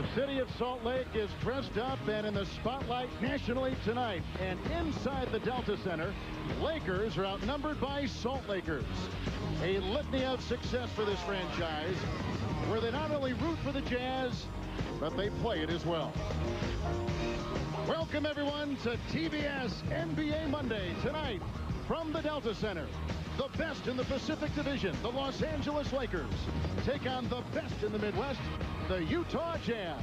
The city of Salt Lake is dressed up and in the spotlight nationally tonight. And inside the Delta Center, Lakers are outnumbered by Salt Lakers. A litany of success for this franchise, where they not only root for the Jazz, but they play it as well. Welcome, everyone, to TBS NBA Monday. Tonight, from the Delta Center, the best in the Pacific Division, the Los Angeles Lakers, take on the best in the Midwest, the Utah Jazz.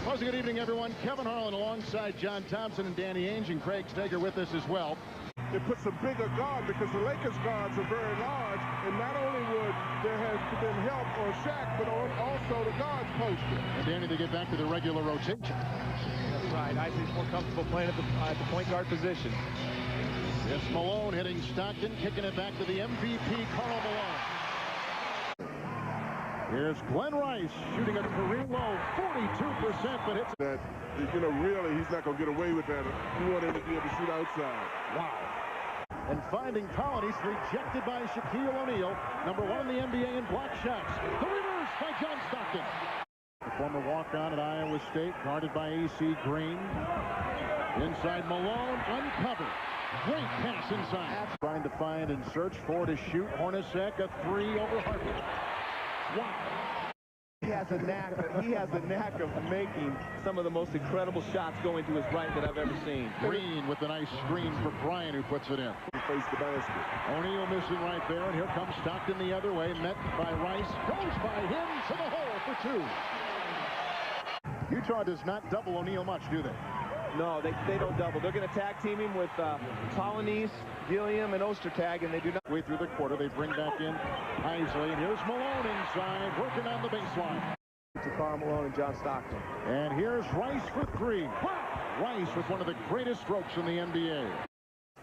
Well, good evening, everyone. Kevin Harlan alongside John Thompson and Danny Ainge, and Craig Steger with us as well. It puts a bigger guard because the Lakers guards are very large, and not only would there have been help on Shaq, but on also the guards posted. And Danny, they get back to the regular rotation. That's right. Isaac's more comfortable playing at the point guard position. It's Malone hitting Stockton, kicking it back to the MVP, Karl Malone. Here's Glenn Rice shooting a career low 42%, but it's that, really he's not going to get away with that. You want him to be able to shoot outside. Wow. And finding Polynice rejected by Shaquille O'Neal, number one in the NBA in block shots. The reverse by John Stockton. The former walk-on at Iowa State, guarded by A.C. Green. Inside Malone, uncovered. Great pass inside. Trying to find and search for to shoot. Hornacek, a three over Harper. Wow. He has a knack of making some of the most incredible shots going to his right that I've ever seen. Green with a nice screen for Bryant, who puts it in. He faced the basket. O'Neal missing right there, and here comes Stockton the other way, met by Rice. Goes by him to the hole for two. Utah does not double O'Neal much, do they? No, they don't double. They're going to tag team him with Polynice, Gilliam, and Ostertag, and they do not. Way through the quarter, they bring back in Isley, and here's Malone inside, working on the baseline. To Karl Malone and John Stockton. And here's Rice for three. Wow! Rice with one of the greatest strokes in the NBA.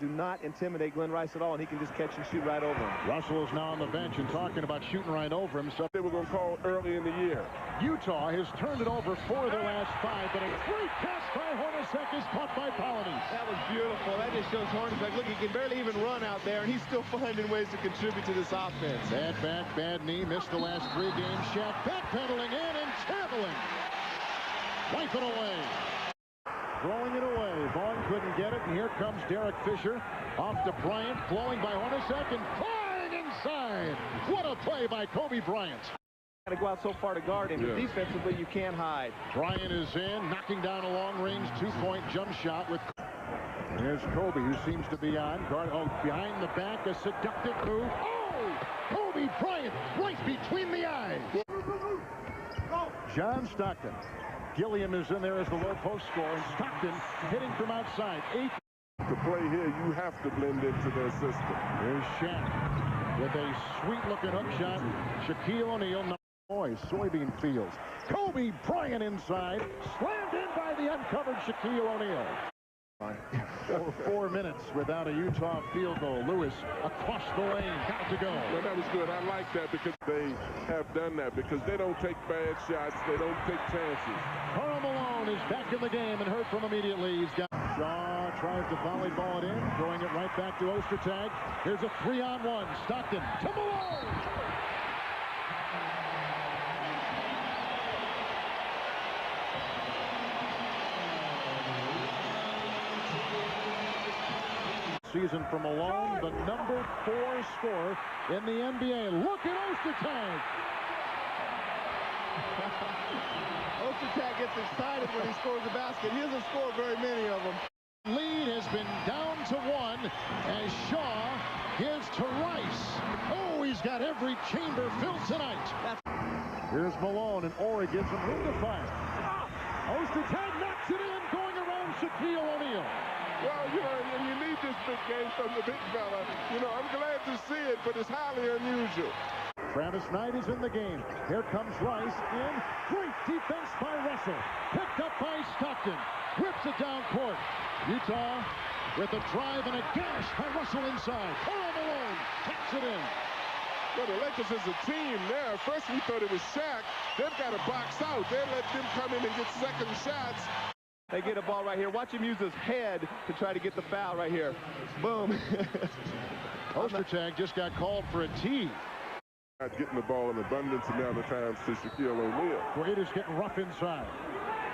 Do not intimidate Glenn Rice at all, and he can just catch and shoot right over him. Russell is now on the bench and talking about shooting right over him. So they were going to call early in the year. Utah has turned it over 4 of their last 5, but a great pass by Hornacek is caught by Polynice. That was beautiful. That just shows Hornacek. Look, he can barely even run out there, and he's still finding ways to contribute to this offense. Bad back, bad knee, missed the last 3 games. Shaq backpedaling in and traveling. Wipe it away. Throwing it away. Vaughn couldn't get it, and here comes Derek Fisher. Off to Bryant, flowing by Hornacek, and flying inside. What a play by Kobe Bryant. Got to go out so far to guard him. Yeah. Defensively, you can't hide. Bryant is in, knocking down a long-range 2-point jump shot with... Here's Kobe, who seems to be on. Guard, behind the back, a seductive move. Oh! Kobe Bryant, right between the eyes. John Stockton. Gilliam is in there as the low post scorer, and Stockton hitting from outside. 8. To play here, you have to blend into their system. Here's Shaq with a sweet-looking hook shot. Shaquille O'Neal, boys, soybean fields. Kobe Bryant inside, slammed in by the uncovered Shaquille O'Neal. For 4 minutes without a Utah field goal. Lewis across the lane, got to go. Well, that was good. I like that because they have done that, because they don't take bad shots. They don't take chances. Karl Malone is back in the game and heard from immediately. He's got Shaw, tries to volleyball it in, throwing it right back to Ostertag. Here's a 3-on-1. Stockton to Malone. Season for Malone, the number 4 scorer in the NBA. Look at Ostertag. Ostertag gets excited when he scores a basket. He doesn't score very many of them. Lead has been down to 1 as Shaw gives to Rice. Oh, he's got every chamber filled tonight. Here's Malone, and Ori gives him room to fire. Ostertag knocks it in, going around Shaquille O'Neal. Well, and you need this big game from the big fella. I'm glad to see it, but it's highly unusual. Travis Knight is in the game. Here comes Rice in. Great defense by Russell. Picked up by Stockton. Whips it down court. Utah with a drive and a gash by Russell inside. Karl Malone taps it in. Well, the Lakers as a team there. First we thought it was Shaq. They've got to box out. They let them come in and get second shots. They get a ball right here. Watch him use his head to try to get the foul right here. Boom. Ostertag just got called for a tee. Not getting the ball an abundance amount of times to Shaquille O'Neal. Wade is getting rough inside.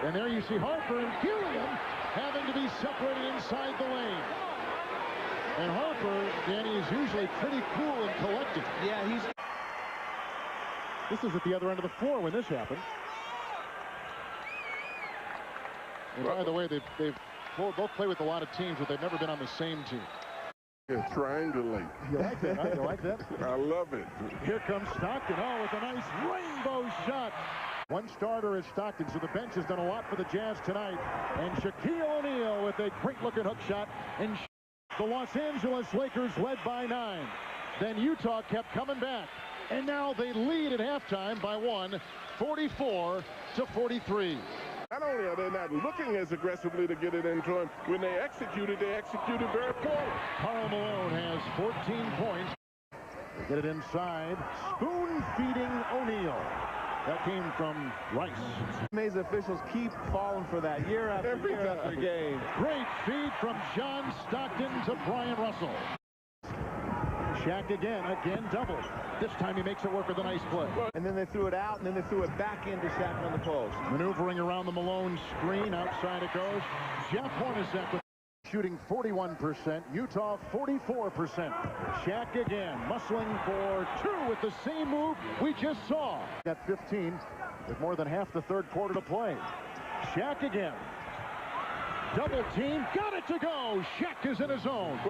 And there you see Harper and Gilliam having to be separated inside the lane. And Harper, Danny, is usually pretty cool and collected. Yeah, This is at the other end of the floor when this happened. And by the way, they've both played with a lot of teams, but they've never been on the same team. Yeah, triangulate. You like that, huh? You like that? I love it. Here comes Stockton. Oh, with a nice rainbow shot. One starter is Stockton, so the bench has done a lot for the Jazz tonight. And Shaquille O'Neal with a great-looking hook shot. And the Los Angeles Lakers led by 9. Then Utah kept coming back. And now they lead at halftime by 1, 44-43. Not only are they not looking as aggressively to get it into him, when they executed very poorly. Karl Malone has 14 points. They get it inside. Spoon-feeding O'Neal. That came from Rice. amazing officials keep falling for that year after game. Great feed from John Stockton to Brian Russell. Shaq again doubled. This time he makes it work with a nice play. And then they threw it out, and then they threw it back into Shaq on the post. Maneuvering around the Malone screen. Outside it goes. Jeff Hornacek with shooting 41%. Utah 44%. Shaq again muscling for 2 with the same move we just saw. Got 15 with more than half the third quarter to play. Shaq again. Double team. Got it to go. Shaq is in his zone.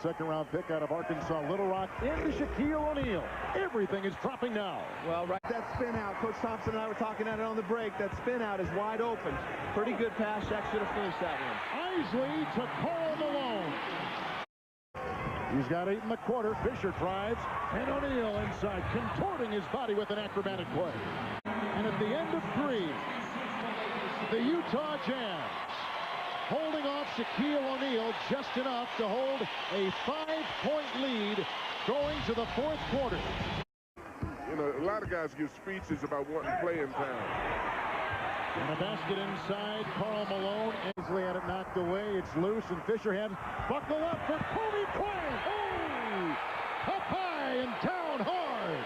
Second-round pick out of Arkansas, Little Rock, into Shaquille O'Neal. Everything is dropping now. Well, right, that spin out. Coach Thompson and I were talking at it on the break. That spin out is wide open. Pretty good pass. Shaq should have finished that one. Isley to Karl Malone. He's got 8 in the quarter. Fisher drives, and O'Neal inside, contorting his body with an acrobatic play. And at the end of 3, the Utah Jazz holding off Shaquille O'Neal just enough to hold a 5-point lead going to the 4th quarter. You know, a lot of guys give speeches about wanting playing time. And a basket inside, Karl Malone. Isley had it knocked away. It's loose, and Fisher had buckle up for Kobe Bryant. Oh! Up high and down hard.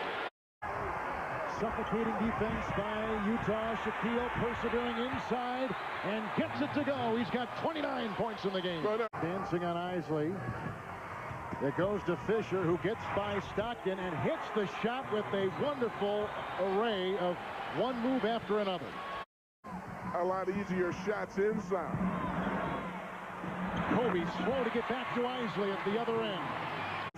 Suffocating defense by Utah. Shaquille persevering inside and gets it to go. He's got 29 points in the game. Dancing on Isley. It goes to Fisher, who gets by Stockton and hits the shot with a wonderful array of one move after another. A lot easier shots inside. Kobe slow to get back to Isley at the other end.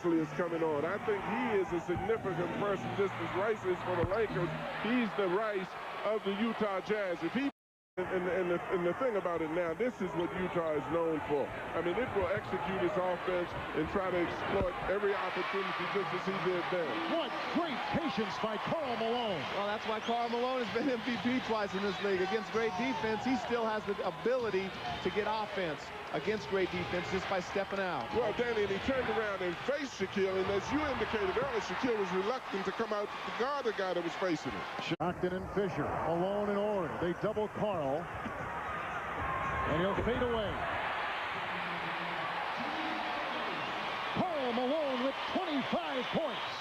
Is coming on. I think he is a significant person just as Rice is for the Lakers. He's the Rice of the Utah Jazz. If he and the thing about it now, this is what Utah is known for. I mean, it will execute its offense and try to exploit every opportunity just as he did then. What great patience by Karl Malone. Well, that's why Karl Malone has been MVP twice in this league. Against great defense, he still has the ability to get offense against great defense just by stepping out. Well, Danny, and he turned around and faced Shaquille, and as you indicated earlier, Shaquille was reluctant to come out to guard the guy that was facing him. Stockton and Fisher, Malone and Ord. They double Karl, and he'll fade away. Karl Malone with 25 points.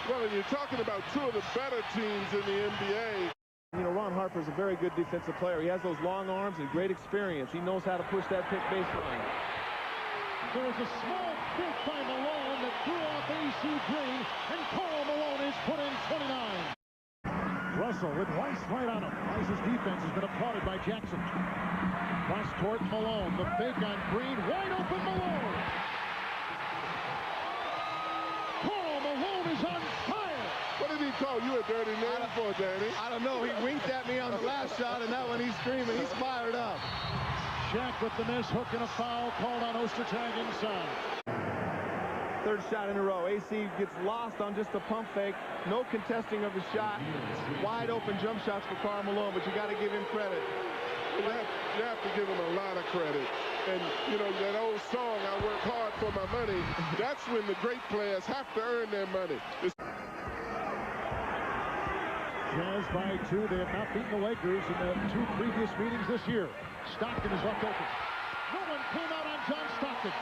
Well, and you're talking about 2 of the better teams in the NBA. You know, Ron Harper's a very good defensive player. He has those long arms and great experience. He knows how to push that pick baseline. There was a small pick by Malone that threw off A.C. Green, and Karl Malone is put in 29. Russell with Rice right on him. Rice's defense has been applauded by Jackson. Cross court, Malone. The fake on Green. Wide open, Malone. Karl Malone is on fire. What did he call you a dirty name for, Danny? I don't know. He winked at me on the last shot, and that one he's screaming. He's fired up. Shaq with the miss, hook and a foul called on Ostertag inside. 3rd shot in a row. AC gets lost on just a pump fake. No contesting of the shot. Wide open jump shots for Karl Malone, but you got to give him credit. You have to give him a lot of credit. And, you know, that old song, I work hard for my money, that's when the great players have to earn their money. Jazz by 2. They have not beaten the Lakers in the 2 previous meetings this year. Stockton is left open. No one came out on John Stockton.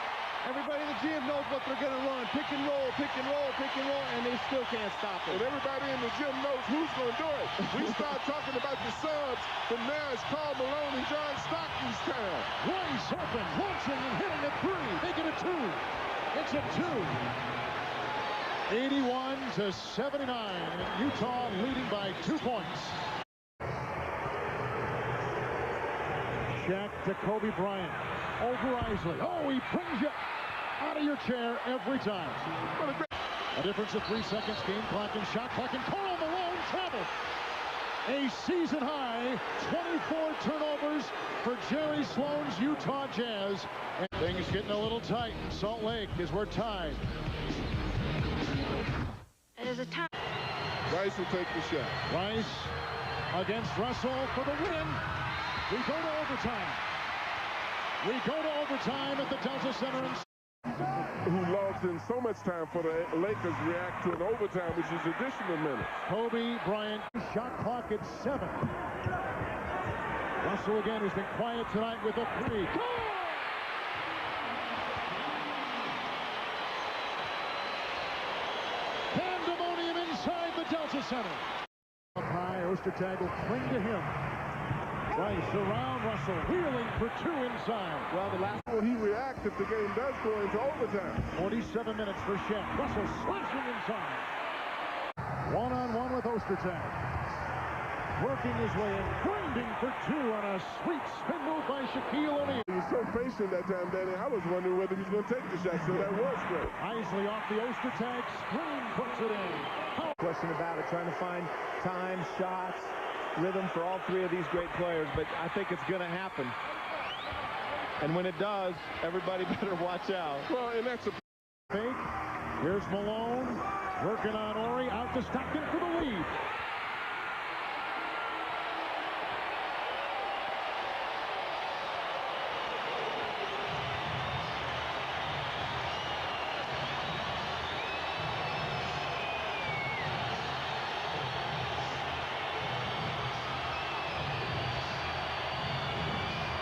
Everybody in the gym knows what they're going to run. Pick and roll, pick and roll, pick and roll, and they still can't stop it. And everybody in the gym knows who's going to do it. We start talking about the subs, but now it's Karl Malone and John Stockton's time. Rice open, launching and hitting a three. Make it a two. It's a two. 81-79. And Utah leading by 2 points. Shaq to Kobe Bryant. Over Isley. Oh, he brings you out of your chair every time. A difference of 3 seconds. Game clock and shot clock. And Karl Malone traveled. A season high 24 turnovers for Jerry Sloan's Utah Jazz. And things getting a little tight in Salt Lake as we're tied. There's a time. Rice will take the shot. Rice against Russell for the win. We go to overtime. We go to overtime at the Delta Center. Who logs in so much time for the Lakers react to an overtime, which is additional minutes. Kobe Bryant, shot clock at 7. Russell again, who's been quiet tonight with a three. Pandemonium inside the Delta Center. Up high, Ostertag will cling to him. Rice around Russell, wheeling for 2 inside. Well, the last one he reacts if the game does go into overtime. 47 minutes for Shaq. Russell slashing inside. One-on-one with Ostertag. Working his way in, grinding for 2 on a sweet spin move by Shaquille O'Neal. He was so patient that time, Danny. I was wondering whether he was going to take the shot, so that was great. Isley off the Ostertag screen, puts it in. Question about it, trying to find time, shots, rhythm for all 3 of these great players, but I think it's going to happen. And when it does, everybody better watch out. Well, and that's a fake. Here's Malone working on Ori, out to Stockton for the lead.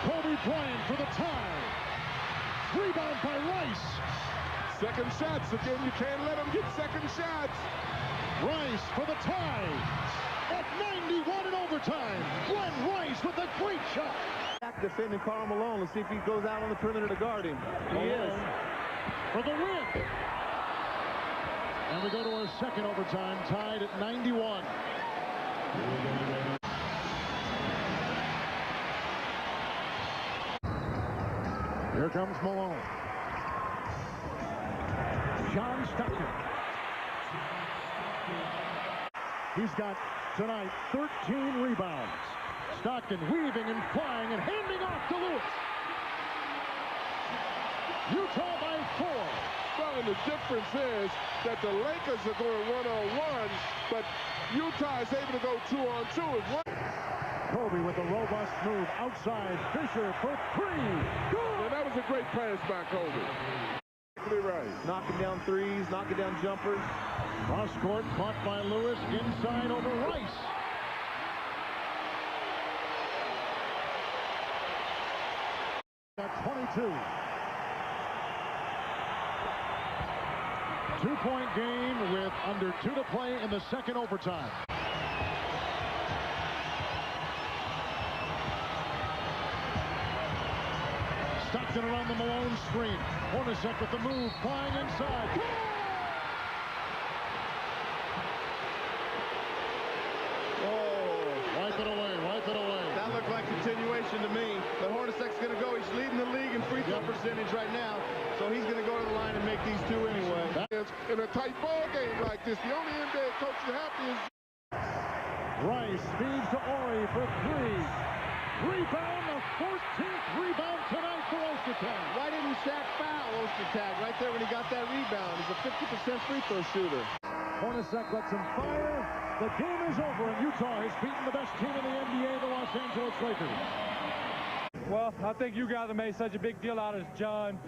Kobe Bryant for the tie. Rebound by Rice. second shots. Again, you can't let him get second shots. Rice for the tie. At 91 in overtime. Glenn Rice with a great shot. Back defending Karl Malone. Let's see if he goes out on the perimeter to guard him. He is. For the win. And we go to our second overtime, tied at 91. Here comes Malone. John Stockton. He's got tonight 13 rebounds. Stockton weaving and flying and handing off to Lewis. Utah by 4. Well, and the difference is that the Lakers are going one-on-one, but Utah is able to go two-on-two. Kobe with a robust move outside. Fisher for 3. Good! And that was a great pass by Kobe. Right. Knocking down threes, knocking down jumpers. Cross court caught by Lewis. Inside over Rice. At 22. 2-point game with under 2 to play in the second overtime. Stockton around the Malone screen. Hornacek with the move, flying inside. Oh, Wipe it away, wipe it away. that looked like continuation to me. But Hornacek's going to go. He's leading the league in free throw percentage right now. So he's going to go to the line and make these 2 anyway. In a tight ball game like this, the only NBA coach you happy is Rice feeds to Ori for 3. Rebound, the 14th rebound tonight for Ostertag. Why didn't Shaq foul Ostertag right there when he got that rebound? He's a 50% free throw shooter. Hornacek lets him fire. The game is over, and Utah has beaten the best team in the NBA, the Los Angeles Lakers. Well, I think you guys have made such a big deal out of this, John.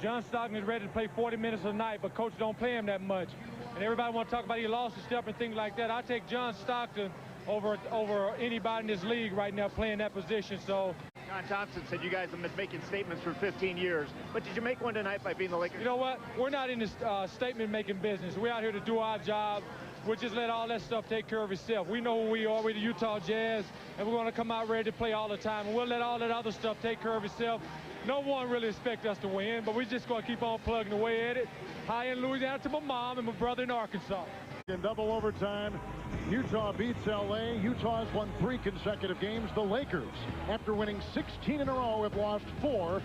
John Stockton is ready to play 40 minutes a night, but coach don't pay him that much. And everybody want to talk about he lost his step and things like that. I take John Stockton over anybody in this league right now playing that position. So John Thompson said you guys have been making statements for 15 years, but did you make one tonight by being the Lakers? You know what? We're not in this statement-making business. We're out here to do our job. We'll just let all that stuff take care of itself. We know who we are. We're the Utah Jazz, and we're going to come out ready to play all the time. And we'll let all that other stuff take care of itself. No one really expects us to win, but we're just going to keep on plugging away at it. Hi in Louisiana to my mom and my brother in Arkansas. In double overtime, Utah beats LA. Utah's won 3 consecutive games. The Lakers, after winning 16 in a row, have lost 4.